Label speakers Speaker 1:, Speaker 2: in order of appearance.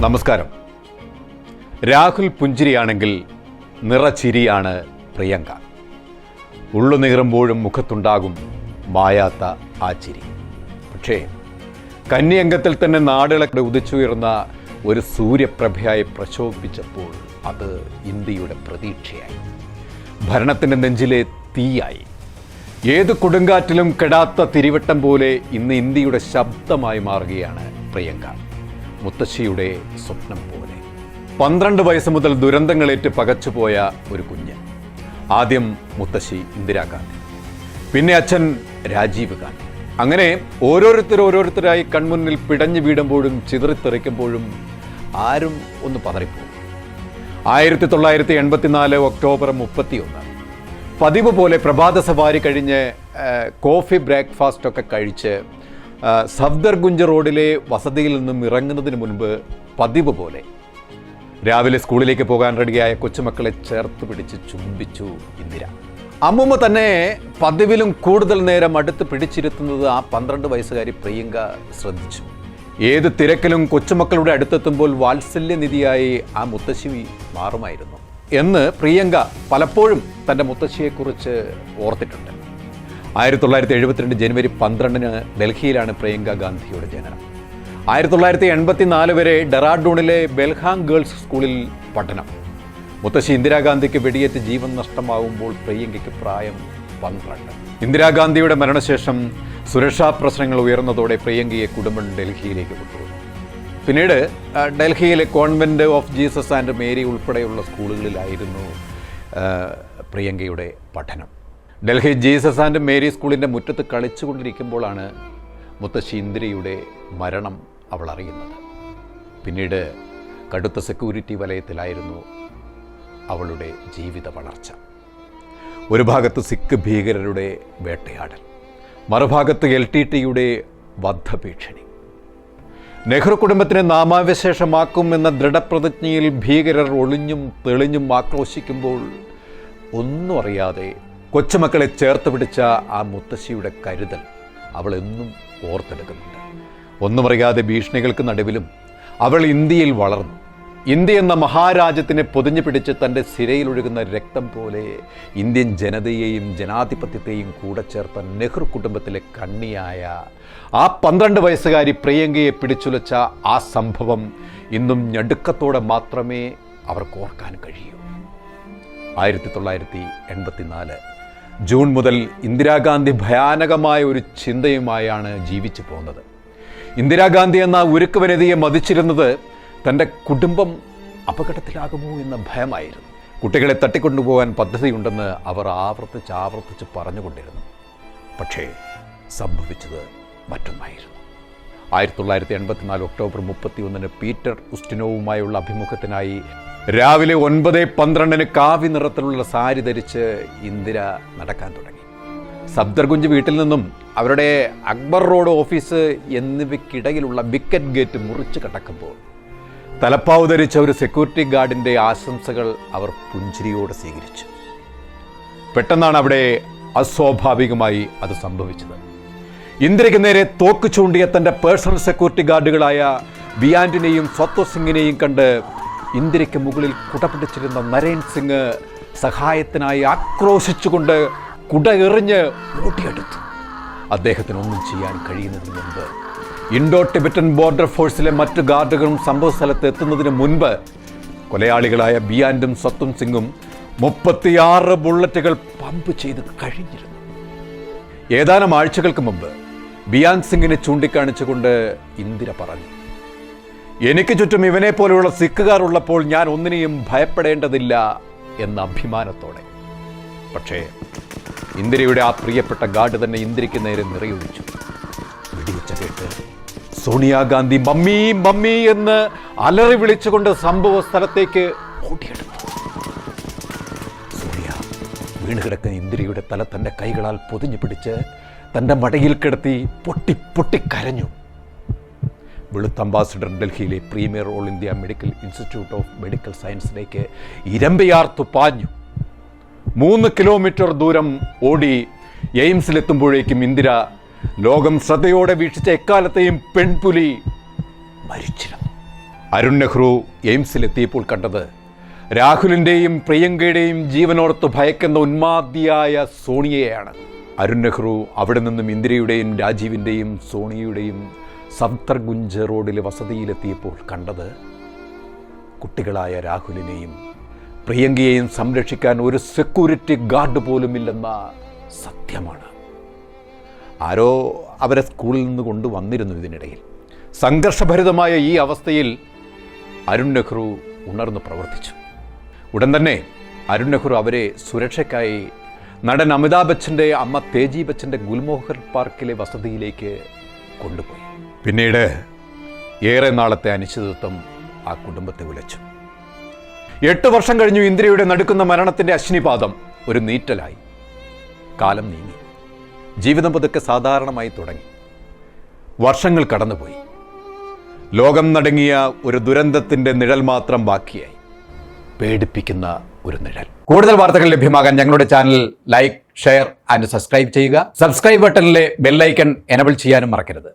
Speaker 1: നമസ്കാരം. രാഹുൽ പുഞ്ചിരിയാണെങ്കിൽ നിറച്ചിരിയാണ് പ്രിയങ്ക. ഉള്ളു നീറുമ്പോഴും മുഖത്തുണ്ടാകും മായാത്ത ആ ചിരി. പക്ഷേ കന്യംഗത്തിൽ തന്നെ നാടുകളെ ഉദിച്ചുയർന്ന ഒരു സൂര്യപ്രഭയായി പ്രശോഭിച്ചപ്പോൾ അത് ഇന്ത്യയുടെ പ്രതീക്ഷയായി, ഭരണത്തിൻ്റെ നെഞ്ചിലെ തീയായി. ഏത് കൊടുങ്കാറ്റിലും കെടാത്ത തിരിവട്ടം പോലെ ഇന്ന് ഇന്ത്യയുടെ ശബ്ദമായി മാറുകയാണ് പ്രിയങ്ക. മുത്തശ്ശിയുടെ സ്വപ്നം പോലെ 12 വയസ്സ് മുതൽ ദുരന്തങ്ങളേറ്റ് പകച്ചുപോയ ഒരു കുഞ്ഞ്. ആദ്യം മുത്തശ്ശി ഇന്ദിരാഗാന്ധി, പിന്നെ അച്ഛൻ രാജീവ് ഗാന്ധി. അങ്ങനെ ഓരോരുത്തരായി കൺമുന്നിൽ പിടഞ്ഞു വീടുമ്പോഴും ചിതറിത്തെറിക്കുമ്പോഴും ആരും ഒന്ന് പതറിപ്പോകും. 1984 ഒക്ടോബർ 31 പതിവ് പോലെ പ്രഭാത സവാരി കഴിഞ്ഞ് കോഫി ബ്രേക്ക്ഫാസ്റ്റൊക്കെ കഴിച്ച് സഫ്ദർഗുഞ്ച് റോഡിലെ വസതിയിൽ നിന്നും ഇറങ്ങുന്നതിന് മുൻപ് പതിവ് പോലെ രാവിലെ സ്കൂളിലേക്ക് പോകാൻ റെഡിയായ കൊച്ചുമക്കളെ ചേർത്ത് പിടിച്ച് ചുംബിച്ചു ഇന്ദിര. അമ്മൂമ്മ തന്നെ പതിവിലും കൂടുതൽ നേരം അടുത്ത് പിടിച്ചിരുത്തുന്നത് ആ 12 വയസ്സുകാരി പ്രിയങ്ക ശ്രദ്ധിച്ചു. ഏത് തിരക്കിലും കൊച്ചുമക്കളുടെ അടുത്തെത്തുമ്പോൾ വാത്സല്യനിധിയായി ആ മുത്തശ്ശി മാറുമായിരുന്നു എന്ന് പ്രിയങ്ക പലപ്പോഴും തൻ്റെ മുത്തശ്ശിയെക്കുറിച്ച് ഓർത്തിട്ടുണ്ട്. 1972 ജനുവരി 12 ഡൽഹിയിലാണ് പ്രിയങ്ക ഗാന്ധിയുടെ ജനനം. 1984 വരെ ഡെറാഡൂണിലെ ബെൽഹാങ് ഗേൾസ് സ്കൂളിൽ പഠനം. മുത്തശ്ശി ഇന്ദിരാഗാന്ധിക്ക് വെടിയേറ്റ് ജീവൻ നഷ്ടമാവുമ്പോൾ പ്രിയങ്കയ്ക്ക് പ്രായം 12. ഇന്ദിരാഗാന്ധിയുടെ മരണശേഷം സുരക്ഷാ പ്രശ്നങ്ങൾ ഉയർന്നതോടെ പ്രിയങ്കയെ കുടുംബം ഡൽഹിയിലേക്ക് കൊണ്ടുവന്നു. പിന്നീട് ഡൽഹിയിലെ convent of Jesus and Mary ഉൾപ്പെടെയുള്ള സ്കൂളുകളിലായിരുന്നു പ്രിയങ്കയുടെ പഠനം. ഡൽഹി ജീസസ് ആൻഡ് മേരി സ്കൂളിൻ്റെ മുറ്റത്ത് കളിച്ചുകൊണ്ടിരിക്കുമ്പോഴാണ് മുത്തശ്ശി ഇന്ദിരയുടെ മരണം അവൾ അറിയുന്നത്. പിന്നീട് കടുത്ത സെക്യൂരിറ്റി വലയത്തിലായിരുന്നു അവളുടെ ജീവിത വളർച്ച. ഒരു ഭാഗത്ത് സിഖ് ഭീകരരുടെ വേട്ടയാടൽ, മറുഭാഗത്ത് LTTയുടെ വധഭീഷണി. നെഹ്റു കുടുംബത്തിനെ നാമാവശേഷമാക്കുമെന്ന ദൃഢപ്രതിജ്ഞയിൽ ഭീകരർ ഒളിഞ്ഞും തെളിഞ്ഞും ആക്രോശിക്കുമ്പോൾ ഒന്നും അറിയാതെ കൊച്ചുമക്കളെ ചേർത്ത് പിടിച്ച ആ മുത്തശ്ശിയുടെ കരുതൽ അവൾ എന്നും ഓർത്തെടുക്കുന്നുണ്ട്. ഒന്നും അറിയാതെ ഭീഷണികൾക്ക് നടുവിലും അവൾ ഇന്ത്യയിൽ വളർന്നു. ഇന്ത്യ എന്ന മഹാരാജ്യത്തിനെ പൊതിഞ്ഞു പിടിച്ച് തൻ്റെ സിരയിലൊഴുകുന്ന രക്തം പോലെ ഇന്ത്യൻ ജനതയെയും ജനാധിപത്യത്തെയും കൂടെ ചേർത്ത നെഹ്റു കുടുംബത്തിലെ കണ്ണിയായ ആ 12 വയസ്സുകാരി പ്രിയങ്കയെ പിടിച്ചുലച്ച ആ സംഭവം ഇന്നും ഞടുക്കത്തോടെ മാത്രമേ അവർക്ക് ഓർക്കാൻ കഴിയൂ. 1984 ജൂൺ മുതൽ ഇന്ദിരാഗാന്ധി ഭയാനകമായ ഒരു ചിന്തയുമായാണ് ജീവിച്ചു പോകുന്നത്. ഇന്ദിരാഗാന്ധി എന്ന ഉരുക്കുവനിതയെ മതിച്ചിരുന്നത് തൻ്റെ കുടുംബം അപകടത്തിലാകുമോ എന്ന ഭയമായിരുന്നു. കുട്ടികളെ തട്ടിക്കൊണ്ടുപോകാൻ പദ്ധതിയുണ്ടെന്ന് അവർ ആവർത്തിച്ച് പറഞ്ഞുകൊണ്ടിരുന്നു. പക്ഷേ സംഭവിച്ചത് മറ്റൊന്നായിരുന്നു. 1984 ഒക്ടോബർ 31 പീറ്റർ ഉസ്റ്റിനോവുമായുള്ള അഭിമുഖത്തിനായി രാവിലെ 9:12 കാവി നിറത്തിലുള്ള സാരി ധരിച്ച് ഇന്ദിര നടക്കാൻ തുടങ്ങി. സഫ്ദർഗുഞ്ച് വീട്ടിൽ നിന്നും അവരുടെ അക്ബർ റോഡ് ഓഫീസ് എന്നിവയ്ക്കിടയിലുള്ള വിക്കറ്റ് ഗേറ്റ് മുറിച്ച് കടക്കുമ്പോൾ തലപ്പാവ് ധരിച്ച ഒരു സെക്യൂരിറ്റി ഗാർഡിൻ്റെ ആശംസകൾ അവർ പുഞ്ചിരിയോടെ സ്വീകരിച്ചു. പെട്ടെന്നാണ് അവിടെ അസ്വാഭാവികമായി അത് സംഭവിച്ചത്. ഇന്ദിരയ്ക്ക് നേരെ തോക്ക് ചൂണ്ടിയ തൻ്റെ പേഴ്സണൽ സെക്യൂരിറ്റി ഗാർഡുകളായ ബിയാൻഡിനെയും സ്വത്വ സിംഗിനെയും കണ്ട് ഇന്ദിരയ്ക്ക് മുകളിൽ കുട പിടിച്ചിരുന്ന നരേൻ സിംഗ് സഹായത്തിനായി ആക്രോശിച്ചുകൊണ്ട് കുട എറിഞ്ഞ് ഓടിയെടുത്തു. അദ്ദേഹത്തിനൊന്നും ചെയ്യാൻ കഴിയുന്നതിന് മുൻപ് ഇൻഡോ ടിബറ്റൻ ബോർഡർ ഫോഴ്സിലെ മറ്റ് ഗാർഡുകളും സംഭവ സ്ഥലത്ത് എത്തുന്നതിന് മുൻപ് കൊലയാളികളായ ബിയാൻഡും സ്വത്തും സിംഗും 36 ബുള്ളറ്റുകൾ പമ്പ് ചെയ്ത് കഴിഞ്ഞിരുന്നു. ഏതാനും ആഴ്ചകൾക്ക് മുമ്പ് ബിയാൻ സിംഗിനെ ചൂണ്ടിക്കാണിച്ചുകൊണ്ട് ഇന്ദിര പറഞ്ഞു, എനിക്ക് ചുറ്റും ഇവനെ പോലെയുള്ള സിഖുകാർ ഉള്ളപ്പോൾ ഞാൻ ഒന്നിനെയും ഭയപ്പെടേണ്ടതില്ല എന്ന അഭിമാനത്തോടെ. പക്ഷേ ഇന്ദിരയുടെ ആ പ്രിയപ്പെട്ട ഗാർഡ് തന്നെ ഇന്ദിരയ്ക്ക് നേരെ നിറയൊഴിച്ചു. വെടിവെച്ച കേട്ട് സോണിയാഗാന്ധി മമ്മി മമ്മി എന്ന് അലറി വിളിച്ചുകൊണ്ട് സംഭവ സ്ഥലത്തേക്ക് ഓടിയെടുത്തു. സോണിയ വീണുകിടക്കുന്ന ഇന്ദിരയുടെ തല തൻ്റെ കൈകളാൽ പൊതിഞ്ഞു പിടിച്ച് തൻ്റെ മടയിൽ കിടത്തി പൊട്ടിക്കരഞ്ഞു. വെളുത്ത അംബാസിഡർ ഡൽഹിയിലെ premier all India medical institute of medical സയൻസിലേക്ക് ഇരമ്പയാർത്തു പാഞ്ഞു. 3 കിലോമീറ്റർ ദൂരം ഓടി എയിംസിലെത്തുമ്പോഴേക്കും ഇന്ദിര ലോകം ശ്രദ്ധയോടെ വീക്ഷിച്ച എക്കാലത്തെയും പെൺപുലി മരിച്ചിരുന്നു. അരുൺ നെഹ്റു എയിംസിലെത്തിയപ്പോൾ കണ്ടത് രാഹുലിൻ്റെയും പ്രിയങ്കയുടെയും ജീവനോർത്ത് ഭയക്കുന്ന ഉന്മാദിയായ സോണിയയാണ്. അരുൺ നെഹ്റു അവിടെ നിന്നും ഇന്ദിരയുടെയും രാജീവിൻ്റെയും സോണിയയുടെയും സഫ്ദർഗുഞ്ച് റോഡിലെ വസതിയിലെത്തിയപ്പോൾ കണ്ടത് കുട്ടികളായ രാഹുലിനെയും പ്രിയങ്കയെയും സംരക്ഷിക്കാൻ ഒരു സെക്യൂരിറ്റി ഗാർഡ് പോലുമില്ലെന്ന സത്യമാണ്. ആരോ അവരെ സ്കൂളിൽ നിന്ന് കൊണ്ടുവന്നിരുന്നു. ഇതിനിടയിൽ സംഘർഷഭരിതമായ ഈ അവസ്ഥയിൽ അരുൺ നെഹ്റു ഉണർന്ന് പ്രവർത്തിച്ചു. ഉടൻ തന്നെ അരുൺ നെഹ്റു അവരെ സുരക്ഷയ്ക്കായി നടൻ അമിതാഭ് ബച്ചൻ്റെ അമ്മ തേജി ബച്ചൻ്റെ ഗുൽമോഹർ പാർക്കിലെ വസതിയിലേക്ക് കൊണ്ടുപോയി. പിന്നീട് ഏറെ നാളത്തെ അനിശ്ചിതത്വം ആ കുടുംബത്തെ ഉലച്ചു. 8 വർഷം കഴിഞ്ഞു ഇന്ദിരയുടെ നടുക്കുന്ന മരണത്തിൻ്റെ അശ്നിപാതം ഒരു നീറ്റലായി. കാലം നീങ്ങി. ജീവിതം പതുക്കെ സാധാരണമായി തുടങ്ങി. വർഷങ്ങൾ കടന്നുപോയി. ലോകം നടുങ്ങിയ ഒരു ദുരന്തത്തിൻ്റെ നിഴൽ മാത്രം ബാക്കിയായി. പേടിപ്പിക്കുന്ന ഒരു നിഴൽ. കൂടുതൽ വാർത്തകൾ ലഭ്യമാകാൻ ഞങ്ങളുടെ channel like, share and subscribe ചെയ്യുക. സബ്സ്ക്രൈബ് ബട്ടണിലെ ബെല്ലൈക്കൺ എനബിൾ ചെയ്യാനും മറക്കരുത്.